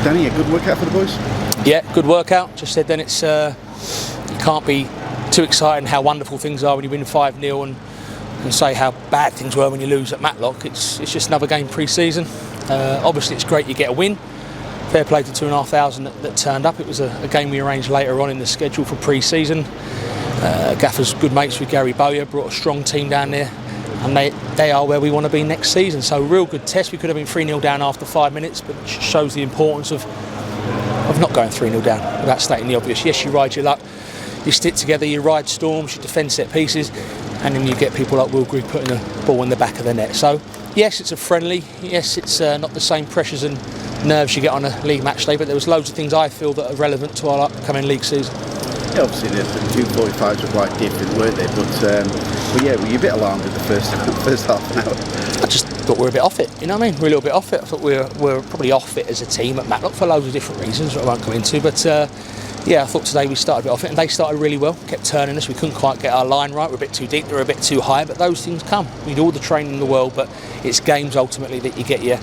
Danny, a good workout for the boys? Yeah, good workout. Just said then it's you can't be too excited how wonderful things are when you win 5-0 and say how bad things were when you lose at Matlock. It's just another game pre-season. Obviously it's great you get a win. Fair play to 2,500 that turned up. It was a game we arranged later on in the schedule for pre-season. Gaffer's good mates with Gary Bowyer, brought a strong team down there, and they are where we want to be next season. So real good test. We could have been 3-0 down after 5 minutes, but it shows the importance of not going 3-0 down without stating the obvious. Yes, you ride your luck, you stick together, you ride storms, you defend set pieces, and then you get people like Will Grigg putting a ball in the back of the net. So yes, it's a friendly. Yes, it's not the same pressures and nerves you get on a league match day, but there was loads of things I feel that are relevant to our upcoming league season. Yeah, obviously the 2.45s were quite different, weren't they? But yeah, were you a bit alarmed at the first half an hour? I just thought we were a bit off it, you know what I mean? We're a little bit off it. I thought we were probably off it as a team at Matlock for loads of different reasons that I won't go into, but yeah, I thought today we started a bit off it, and they started really well, kept turning us. We couldn't quite get our line right, we're a bit too deep, they're a bit too high, but those things come. We need all the training in the world, but it's games ultimately that you get your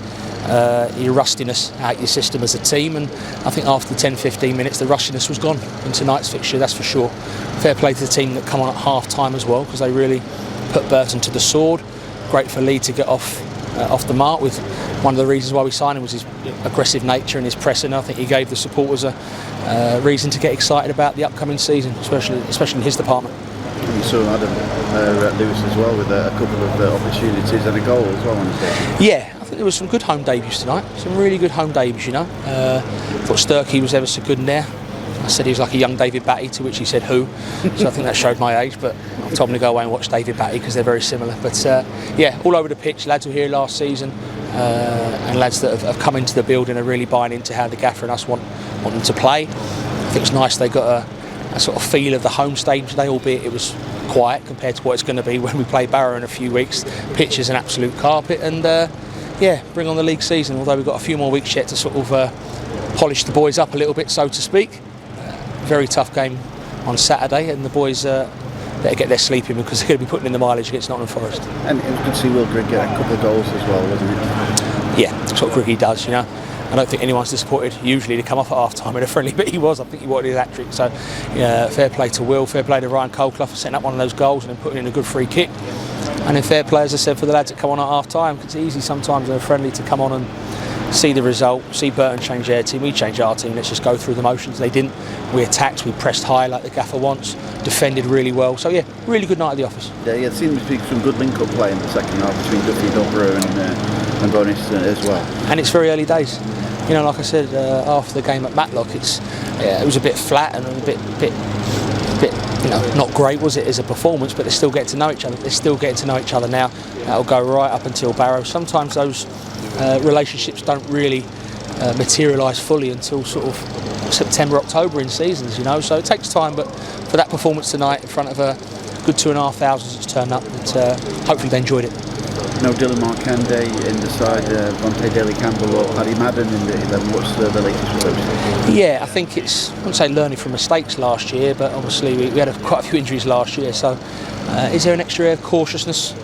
rustiness out your system as a team, and I think after 10-15 minutes the rustiness was gone in tonight's fixture, that's for sure. Fair play to the team that come on at half time as well, because they really put Burton to the sword. Great for Lee to get off the mark. With one of the reasons why we signed him was his aggressive nature and his pressing. I think he gave the supporters a reason to get excited about the upcoming season, especially in his department. You saw Adam Lewis as well with a couple of opportunities and a goal as well on his day. Yeah, I think there was some good home debuts tonight, some really good home debuts, you know. Thought Sturkey was ever so good in there. I said he was like a young David Batty, to which he said who, so I think that showed my age, but I told him to go away and watch David Batty because they're very similar. But yeah, all over the pitch, lads who were here last season and lads that have come into the building are really buying into how the gaffer and us want them to play. I think it's nice they got a sort of feel of the home stage today, albeit it was quiet compared to what it's going to be when we play Barrow in a few weeks. Pitch is an absolute carpet, and yeah, bring on the league season, although we've got a few more weeks yet to sort of polish the boys up a little bit, so to speak. Very tough game on Saturday, and the boys better get their sleep in because they're going to be putting in the mileage against Nottingham Forest. And it was good to see Will Grigg get a couple of goals as well, wasn't it? Yeah, that's what Griggy does, you know. I don't think anyone's disappointed usually to come off at half time in a friendly, but he was. I think he wanted his hat-trick. So yeah, fair play to Will, fair play to Ryan Colclough for setting up one of those goals and then putting in a good free kick. And then fair play, as I said, for the lads that come on at half time. It's easy sometimes in a friendly to come on and see the result, see Burton change their team, we change our team, let's just go through the motions. They didn't. We attacked, we pressed high like the gaffer wants, defended really well. So yeah, really good night at the office. Yeah, it seems to be some good link-up play in the second half between Duffy, Dobro and Bonis as well. And it's very early days. You know, like I said, after the game at Matlock, it was a bit flat and a bit, you know, not great, was it, as a performance, but they're still getting to know each other. They're still getting to know each other now. That'll go right up until Barrow. Sometimes those relationships don't really materialise fully until sort of September, October in seasons, you know, so it takes time, but for that performance tonight in front of a good 2,500 that's turned up, hopefully they enjoyed it. No Dylan Markande in the side, Vontae Daly-Campbell or Paddy Madden in the 11. What's the latest with those? Yeah, I think it's, I wouldn't say learning from mistakes last year, but obviously we had quite a few injuries last year, so is there an extra air of cautiousness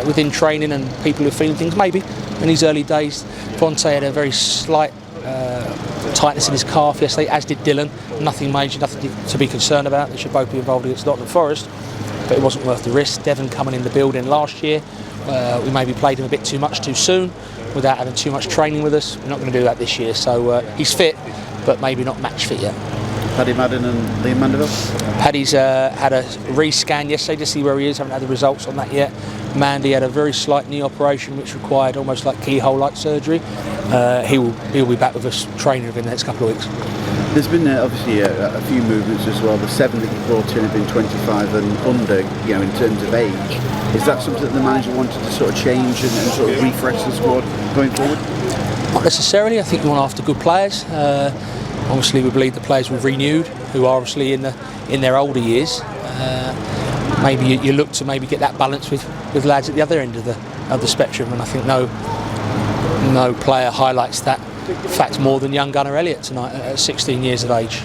within training and people who are feeling things? Maybe. In these early days, Vontae had a very slight tightness in his calf yesterday, as did Dylan. Nothing major, nothing to be concerned about. They should both be involved against Nottingham Forest, but it wasn't worth the risk. Devon coming in the building last year, we maybe played him a bit too much too soon without having too much training with us. We're not going to do that this year, so he's fit, but maybe not match fit yet. Paddy Madden and Liam Mandeville? Paddy's had a re-scan yesterday to see where he is, haven't had the results on that yet. Mandy had a very slight knee operation which required almost like keyhole-like surgery. He'll be back with us training within the next couple of weeks. There's been obviously a few movements as well. The 7 that you brought in have been 25 and under, you know, in terms of age. Is that something that the manager wanted to sort of change and sort of refresh the squad going forward? Not necessarily. I think we want after good players. Obviously, we believe the players we've renewed, who are obviously in their older years. Maybe you look to maybe get that balance with lads at the other end of the spectrum, and I think no player highlights that fact more than young Gunnar Elliott tonight at 16 years of age.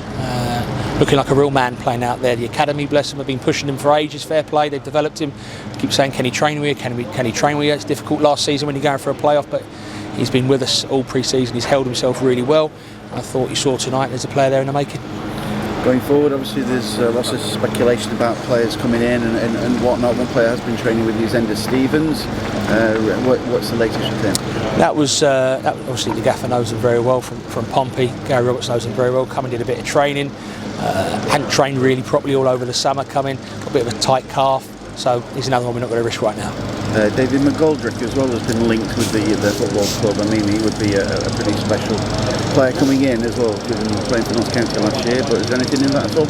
Looking like a real man playing out there. The academy, bless them, have been pushing him for ages. Fair play, they've developed him. Keep saying, can he train with you? Can he train with you? It's difficult last season when you're going for a playoff, but he's been with us all pre-season. He's held himself really well. I thought you saw tonight there's a player there in the making. Going forward, obviously there's lots of speculation about players coming in and whatnot. One player has been training with you, Zenda Stevens. What's the latest with him? That was obviously the gaffer knows him very well from Pompey. Gary Roberts knows him very well. Come and did a bit of training. Hadn't trained really properly all over the summer. Come in, got a bit of a tight calf. So he's another one we're not going to risk right now. David McGoldrick as well has been linked with the football club. I mean, he would be a pretty special player coming in as well, given playing for Notts County last year. But is there anything in that at all?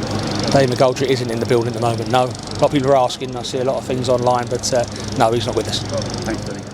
David McGoldrick isn't in the building at the moment, no. A lot of people are asking, I see a lot of things online, but no, he's not with us. Thanks, Danny.